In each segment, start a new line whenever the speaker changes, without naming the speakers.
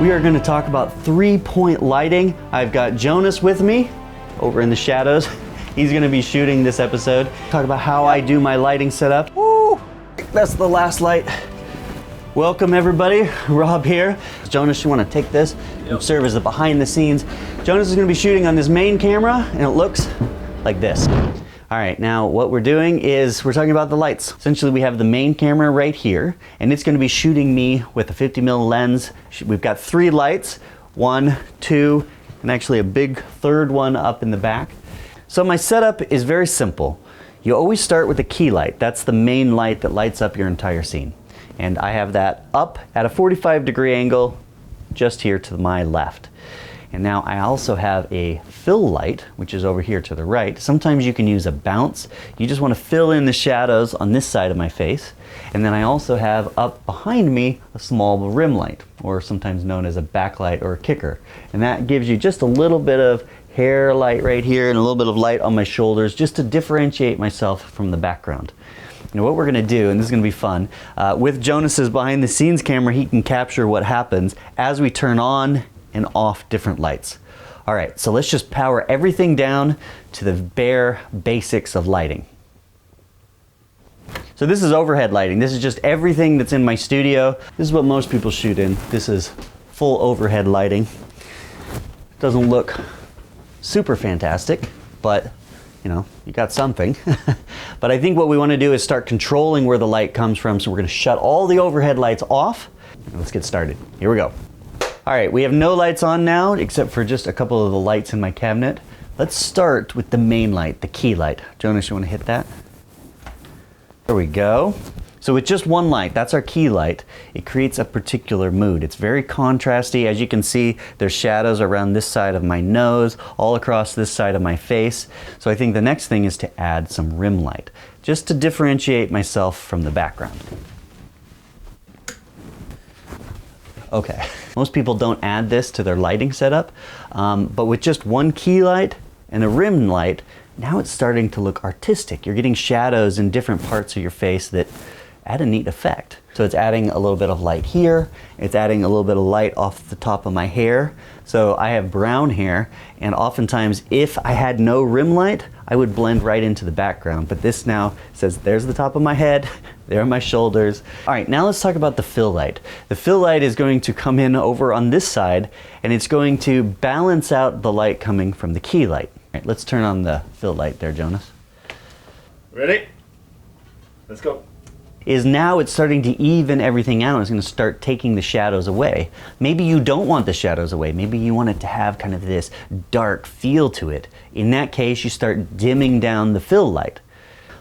We are going to talk about 3-point lighting. I've got Jonas with me over in the shadows. He's going to be shooting this episode. Talk about how I do my lighting setup. Woo! That's the last light. Welcome everybody, Rob here. Jonas, you want to take this and serve as the behind the scenes. Jonas is going to be shooting on this main camera and it looks like this. All right, now what we're doing is we're talking about the lights. Essentially we have the main camera right here and it's going to be shooting me with a 50mm lens. We've got 3 lights, 1, 2, and actually a big third one up in the back. So my setup is very simple. You always start with a key light. That's the main light that lights up your entire scene. And I have that up at a 45-degree angle just here to my left. And now I also have a fill light, which is over here to the right. Sometimes you can use a bounce. You just want to fill in the shadows on this side of my face. And then I also have up behind me a small rim light, or sometimes known as a backlight or a kicker. And that gives you just a little bit of hair light right here and a little bit of light on my shoulders just to differentiate myself from the background. Now what we're going to do, and this is going to be fun, with Jonas's behind the scenes camera, he can capture what happens as we turn on and off different lights. All right, so let's just power everything down to the bare basics of lighting. So this is overhead lighting. This is just everything that's in my studio. This is what most people shoot in. This is full overhead lighting. Doesn't look super fantastic, but you know, you got something. But I think what we want to do is start controlling where the light comes from. So we're going to shut all the overhead lights off. And let's get started. Here we go. All right, we have no lights on now, except for just a couple of the lights in my cabinet. Let's start with the main light, the key light. Jonas, you want to hit that? There we go. So with just one light, that's our key light, it creates a particular mood. It's very contrasty. As you can see, there's shadows around this side of my nose, all across this side of my face. So I think the next thing is to add some rim light, just to differentiate myself from the background. Okay, most people don't add this to their lighting setup, but with just one key light and a rim light, now it's starting to look artistic. You're getting shadows in different parts of your face that add a neat effect. So it's adding a little bit of light here, it's adding a little bit of light off the top of my hair. So I have brown hair, and oftentimes if I had no rim light, I would blend right into the background. But this now says there's the top of my head, there are my shoulders. All right, now let's talk about the fill light. The fill light is going to come in over on this side, and it's going to balance out the light coming from the key light. All right, let's turn on the fill light there, Jonas.
Ready? Let's go.
Is now it's starting to even everything out. It's going to start taking the shadows away. Maybe you don't want the shadows away. Maybe you want it to have kind of this dark feel to it. In that case, you start dimming down the fill light.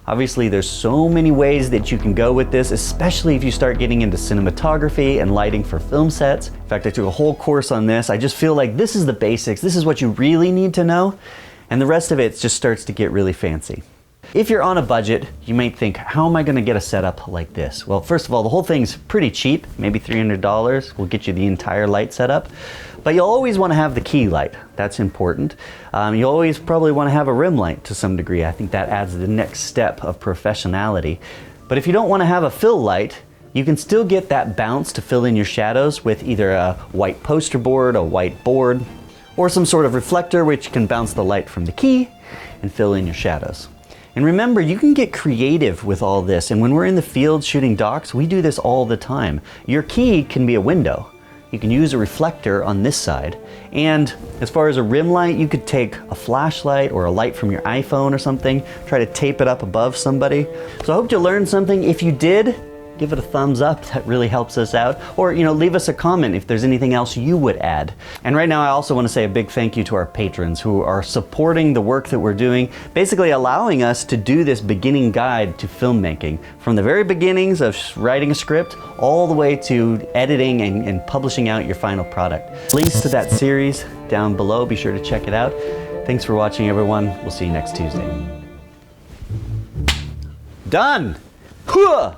Obviously, there's so many ways that you can go with this, especially if you start getting into cinematography and lighting for film sets. In fact, I took a whole course on this. I just feel like this is the basics. This is what you really need to know. And the rest of it just starts to get really fancy. If you're on a budget, you might think, how am I going to get a setup like this? Well, first of all, the whole thing's pretty cheap, maybe $300 will get you the entire light setup. But you'll always want to have the key light. That's important. You always probably want to have a rim light to some degree. I think that adds the next step of professionality. But if you don't want to have a fill light, you can still get that bounce to fill in your shadows with either a white poster board, a white board, or some sort of reflector which can bounce the light from the key and fill in your shadows. And remember, you can get creative with all this. And when we're in the field shooting docs, we do this all the time. Your key can be a window. You can use a reflector on this side. And as far as a rim light, you could take a flashlight or a light from your iPhone or something, try to tape it up above somebody. So I hope you learned something. If you did, give it a thumbs up. That really helps us out. Or, leave us a comment if there's anything else you would add. And right now, I also want to say a big thank you to our patrons who are supporting the work that we're doing, basically allowing us to do this beginning guide to filmmaking. From the very beginnings of writing a script, all the way to editing and publishing out your final product. Links to that series down below. Be sure to check it out. Thanks for watching, everyone. We'll see you next Tuesday. Done! Hooah!